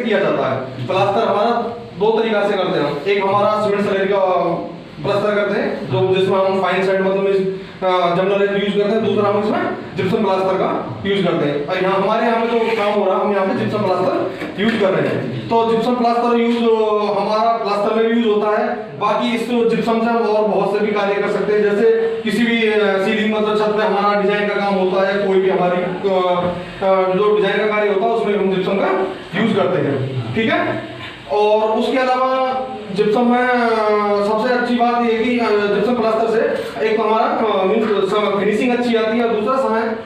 से किया जाता है। प्लास्टर हमारा दो तरीका से करते हैं। एक हमारा सीमेंट स्लरी का प्लास्टर करते हैं, जो जिसमें हम फाइन साइड मतलब जनरल यूज करते हैं। दूसरा हम इसमें जिप्सम प्लास्टर का यूज करते हैं। और यहाँ हमारे यहाँ पे जो काम हो रहा है, हम यहाँ पे जिप्सम प्लास्टर यूज कर रहे हैं। तो जिप्सम प्लास्टर यूज हमारा प्लास्टर में यूज होता है। बाकी इस जिप्सम से हम और बहुत से भी कार्य कर सकते हैं, जैसे किसी भी सीलिंग मतलब छत पे हमारा डिजाइन का काम होता है, कोई भी हमारी जो डिजाइन का कार्य होता है उसमें हम जिप्सम का यूज करते हैं। ठीक है। और उसके अलावा जिप्सम में सबसे अच्छी बात ये है कि जिप्सम प्लास्टर से एक हमारा मींस फिनिशिंग अच्छी आती है और दूसरा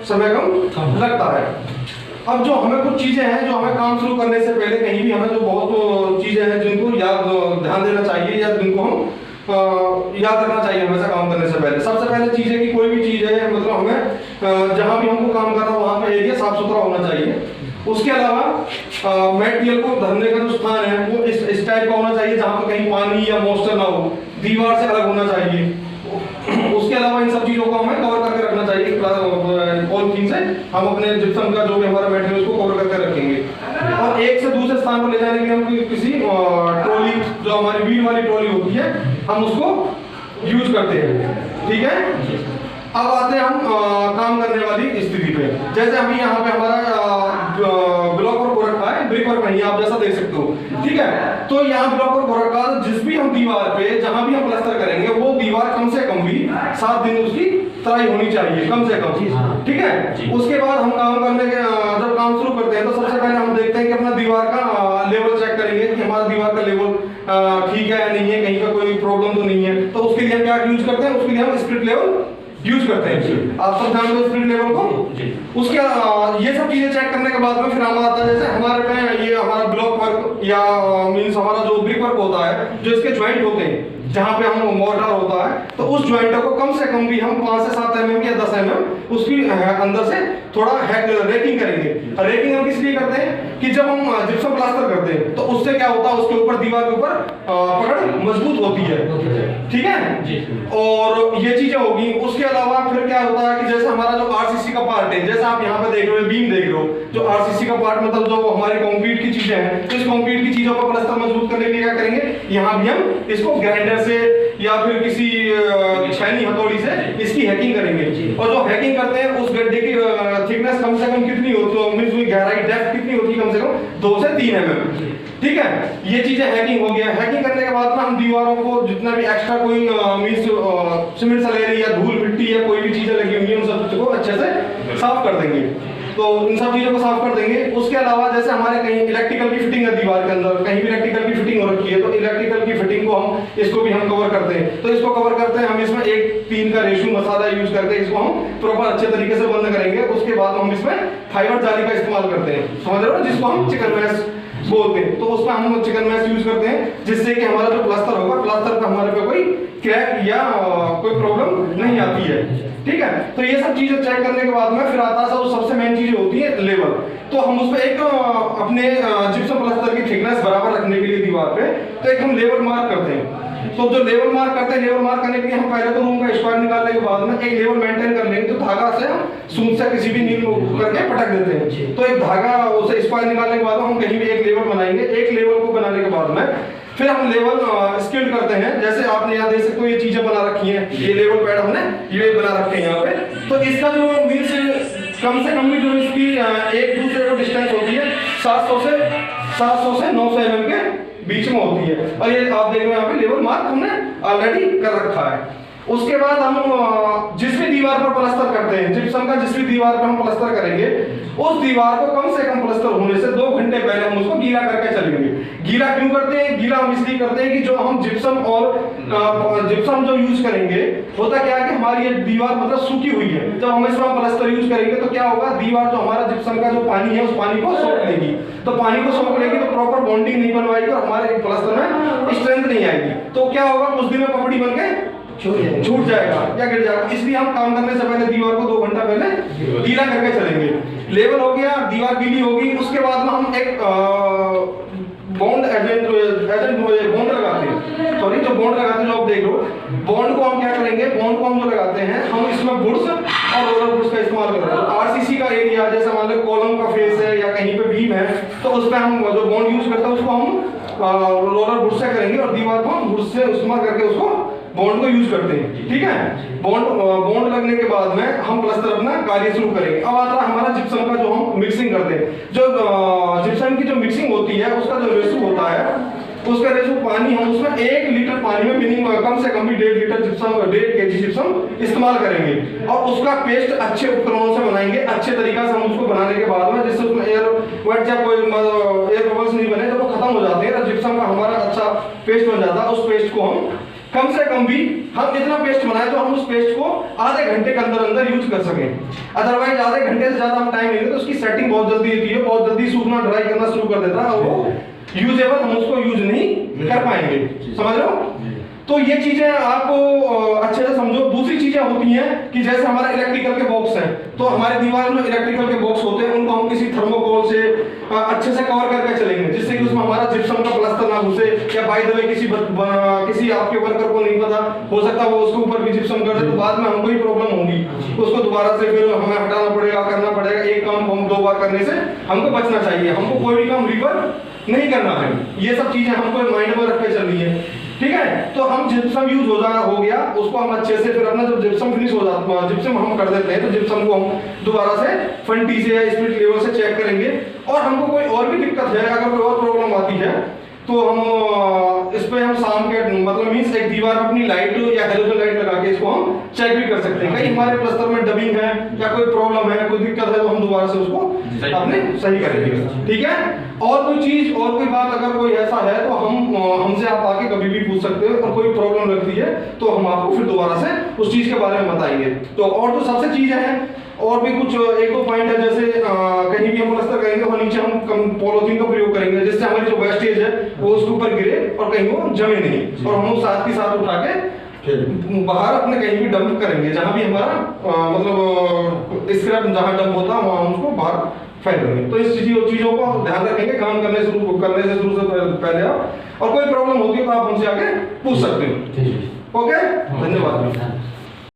समय कम लगता है। अब जो हमें कुछ चीजें हैं जो हमें काम शुरू करने से पहले कहीं भी हमें जो बहुत चीजें हैं जिनको ध्यान देना चाहिए या जिनको हम याद रखना चाहिए हमेशा काम करने से पहले। सबसे पहले चीज है कि कोई भी चीज है मतलब हमें जहां भी हमको काम करना वहां पे एरिया साफ सुथरा होना चाहिए। उसके अलावा मटेरियल को धरने का जो स्थान है वो इस टाइप का होना चाहिए जहां पर कहीं पानी या मॉइस्चर ना हो, दीवार से अलग होना चाहिए। उसके अलावा इन सब चीजों को हमें कवर करके रखना चाहिए। पॉलिथीन से हम अपने जिप्सम का जो भी हमारा मटेरियल उसको कवर करके रखेंगे। और एक से दूसरे स्थान पर ले जाने के लिए हम किसी ट्रॉली, जो हमारी व्हील वाली ट्रॉली होती है, हम उसको यूज करते हैं। ठीक है। अब आते हैं हम काम करने वाली स्थिति पे। जैसे अभी यहाँ पे हमारा ब्लॉक वर्क हो रखा है, ब्रिक वर्क नहीं, आप जैसा देख सकते हो। ठीक है। तो यहाँ ब्लॉक वर्क हो रखा है, जिस भी हम दीवार पे जहां भी हम प्लास्टर करेंगे वो दीवार कम से कम भी 7 दिन उसकी तराई होनी चाहिए, कम से कम। ठीक है। उसके बाद हम काम करने के जब काम शुरू करते हैं तो सबसे पहले हम देखते हैं कि अपना दीवार का लेवल चेक करेंगे कि हमारा दीवार का लेवल ठीक है या नहीं है, कहीं का कोई प्रॉब्लम तो नहीं है। तो उसके लिए हम क्या यूज करते हैं, उसके लिए हम स्प्लिट लेवल यूज करते हैं। आप सब जानते हो स्प्लिट लेवल को। उसके ये सब चीजें चेक करने के बाद में फिर हम आता है, जैसे हमारे पे ये हमारा ब्लॉक वर्क या मींस हमारा जो ब्रिक वर्क होता है, जो इसके ज्वाइंट होते हैं जहां पे हम मोर्टार होता है, तो उस ज्वाइंट को कम से कम भी हम 5 से 7 mm या 10 mm उसकी अंदर से थोड़ा रेकिंग करेंगे। रेकिंग हम किस लिए करते हैं कि जब हम जिप्सम प्लास्टर करते हैं तो उससे क्या होता है, उसके ऊपर दीवार के ऊपर पकड़ मजबूत होती है। ठीक है। और ये चीजें होगी। उसके अलावा फिर क्या होता है कि जैसे हमारा जो आरसीसी का पार्ट है, जैसे आप यहाँ पे देख रहे हो बीम देख रहे हो, जो आरसीसी का पार्ट मतलब जो हमारे कंक्रीट की चीजें हैं, तो इस कंक्रीट की चीजों पर प्लास्टर मजबूत करने के लिए क्या करेंगे, यहाँ भी हम इसको ग्राइंडर से या फिर किसी छैनी हथौड़ी से इसकी हैकिंग करेंगे। और जो हैकिंग करते हैं उस गड्ढे की थिकनेस कम से कम कितनी होती है, मींस उसकी गहराई डेप्थ कितनी होती है, कम से कम 2 से 3 mm। ठीक है। ये चीजें हैकिंग हो गया। हैकिंग करने के बाद में हम दीवारों को जितना भी एक्स्ट्रा कोई मींस सीमेंट स्लरी या धूल मिट्टी या कोई भी चीजें लगी हुई है उन सब को अच्छे से साफ कर देंगे। तो इन सब चीजों को साफ कर देंगे। उसके अलावा जैसे हमारे कहीं इलेक्ट्रिकल की फिटिंग है दीवार के अंदर, कहीं भी इलेक्ट्रिकल की फिटिंग हो रखी है, तो इलेक्ट्रिकल की फिटिंग को हम इसको भी हम कवर करते हैं। तो इसको कवर करते हैं हम इसमें 1:3 का रेशो मसाला यूज करके इसको हम प्रॉपर अच्छे तरीके से बंद करेंगे। उसके बाद हम इसमें फाइबर जाली का इस्तेमाल करते हैं, समझ रहे हो, जिसको हम चिकन मैश बोलते हैं। तो उसमें हम चिकन मैश यूज करते हैं, जिससे कि हमारा जो प्लास्टर होगा, प्लास्टर पे हमारे पे कोई क्रैक या कोई प्रॉब्लम नहीं आती है। ठीक है। तो ये सब चीजें चेक करने के बाद में फिर आता है सबसे मेन चीज होती है लेवल। तो हम उस पर एक अपने जिप्सम प्लास्टर की थिकनेस बराबर रखने के लिए दीवार पे तो एक हम लेवल मार्क करते हैं। तो जो लेवल मार्क करते हैं, लेवल मार्क करने के लिए हम पहले तो रूम का स्क्वायर निकालने के बाद में एक लेवल मेंटेन कर लेंगे। तो धागा से हम सूत से किसी भी नील करके पटक देते हैं। तो एक धागा उसे स्क्वायर निकालने के बाद हम कहीं भी एक लेवल बनाएंगे। एक लेवल को बनाने के बाद में फिर हम लेवल स्किल्ड करते हैं। जैसे आपने यहाँ देख सकते हो ये चीजें बना रखी हैं, ये लेवल पैड हमने ये बना रखे हैं यहाँ पे। तो इसका जो मीन्स कम से कम भी जो इसकी एक दूसरे को डिस्टेंस होती है 700 से 900 mm के बीच में होती है। और ये आप देख रहे हो यहाँ पे लेवल मार्क हमने ऑलरेडी कर रखा है। उसके बाद हम जिस भी दीवार पर प्लास्टर करते हैं, जिप्सम का जिस भी दीवार पर हम प्लास्टर करेंगे, उस दीवार को कम से कम प्लास्टर होने से 2 घंटे पहले हम उसको गीला करके चलेंगे। गीला क्यों करते हैं? गीला हम इसलिए करते हैं कि जो हम जिप्सम और जिप्सम जो यूज करेंगे, होता क्या है कि हमारी ये दीवार मतलब सूखी हुई है। जब हम इसमें प्लास्टर यूज करेंगे तो क्या होगा, दीवार जो हमारा जिप्सम का जो पानी है उस पानी को सोख लेगी। तो पानी को सोख लेगी तो प्रॉपर बॉन्डिंग नहीं बन पाएगी और हमारे प्लास्टर में स्ट्रेंथ नहीं आएगी। तो क्या होगा, उस दिन में पपड़ी बन के छूट जाएगा या गिर जाएगा। इसलिए हम काम करने से पहले दीवार को 2 घंटा पहले गीला करके चलेंगे। लेवल हो गया, दीवार गीली होगी। उसके बाद में हम एक बॉन्ड एजेंट बॉन्ड लगाते हैं, सॉरी जो बॉन्ड लगाते हैं, जो आप देख लो, बॉन्ड को हम क्या करेंगे, बॉन्ड को हम जो लगाते हैं हम इसमें बुर्स और रोलर बुर्स का इस्तेमाल करते हैं। आरसीसी का एरिया जैसे मान लो कॉलम का फेस है या कहीं पे बीम है, तो उस पर हम जो बॉन्ड यूज करते हैं उसको हम रोलर बुश से करेंगे और दीवार को हम बुश से इस्तेमाल करके उसको बॉन्ड को यूज करते हैं। ठीक है, बॉन्ड लगने के बाद में हम प्लास्टर अपना कार्य शुरू करेंगे। अब आता है हमारा जिप्सम का जो हम मिक्सिंग करते हैं। जो जिप्सम की जो मिक्सिंग होती है उसका जो रेशो होता है, उसका रेशो पानी हम उसमें 1 लीटर पानी में मिनिमम कम से कम भी 1.5 लीटर जिप्सम 1.5 kg जिप्सम इस्तेमाल करेंगे और उसका पेस्ट अच्छे उपकरणों से बनाएंगे। अच्छे तरीका से हम उसको बनाने के बाद में जिससे उसमें एयर वेट या कोई एयर बबल्स नहीं बने, जब वो खत्म हो जाते हैं तो जिप्सम का हमारा अच्छा पेस्ट बन जाता है। उस पेस्ट को हम कम से कम भी हम इतना पेस्ट बनाए तो हम उस पेस्ट को आधे घंटे के अंदर अंदर यूज कर सकें। अदरवाइज आधे घंटे से ज्यादा हम टाइम लेंगे तो उसकी सेटिंग बहुत जल्दी होती है, बहुत जल्दी सूखना ड्राई करना शुरू कर देता है और वो यूजेबल हम उसको यूज नहीं कर पाएंगे। समझ रहे हो? तो ये चीजें आप अच्छे से समझो। दूसरी चीजें होती हैं कि जैसे हमारे इलेक्ट्रिकल के बॉक्स हैं, तो हमारे दीवार में इलेक्ट्रिकल के बॉक्स होते हैं, उनको हम किसी थर्मोकोल से अच्छे से कवर करके चलेंगे जिससे कि उसमें हमारा जिप्सम का प्लास्टर ना घुसे। या बाय द वे किसी आपके वर्कर को नहीं पता, हो सकता है वो उसके ऊपर भी जिप्सम कर दे तो बाद में हमको ही प्रॉब्लम होगी, उसको दोबारा से फिर हमें हटाना पड़ेगा, करना पड़ेगा। एक काम हम 2 बार करने से हमको बचना चाहिए, हमको कोई भी काम रिवर नहीं करना है। ये सब चीजें हमको माइंड में रख के चलनी है। ठीक है, तो हम जिप्सम यूज हो गया, उसको हम अच्छे से फिर अपना जब जिप्सम फिनिश हो जाता है, जिप्सम हम कर देते हैं तो जिप्सम को हम दोबारा से फंटी से या स्पिरिट लेवल से चेक करेंगे। और हमको कोई और भी दिक्कत है, अगर कोई और प्रॉब्लम आती है तो हम इस पे हम शाम के मतलब मींस एक दीवार पर अपनी लाइट या हेलोजन लाइट लगा के इसको हम चेक भी कर सकते हैं। कहीं हमारे प्लास्टर में डबिंग है या कोई प्रॉब्लम है, कोई दिक्कत है तो हम दोबारा से उसको अपने सही करेंगे। ठीक है, और कोई चीज और कोई बात अगर कोई ऐसा है तो हमसे आप आके कभी भी पूछ सकते हो और कोई प्रॉब्लम लगती है तो हम आपको फिर दोबारा से उस चीज के बारे में बताएंगे। तो और तो सबसे चीजें हैं, और भी कुछ 1-2 पॉइंट है। जैसे कहीं भी हम प्लास्टर करेंगे तो नीचे हम पॉलीथीन का प्रयोग करेंगे जिससे हमारी जो वेस्टेज है वो उसके ऊपर गिरे और कहीं वो जमे नहीं, और हम साथ के साथ उठा के बाहर अपने कहीं भी डंप करेंगे। जहां भी हमारा मतलब स्क्रैप जहां डंप होता है वहां हम उसको बाहर फेंक देंगे। तो इस चीजों को ध्यान रखेंगे काम करने से शुरू से पहले आप, और कोई प्रॉब्लम होती है तो आप हमसे आके पूछ सकते हो। ओके, धन्यवाद।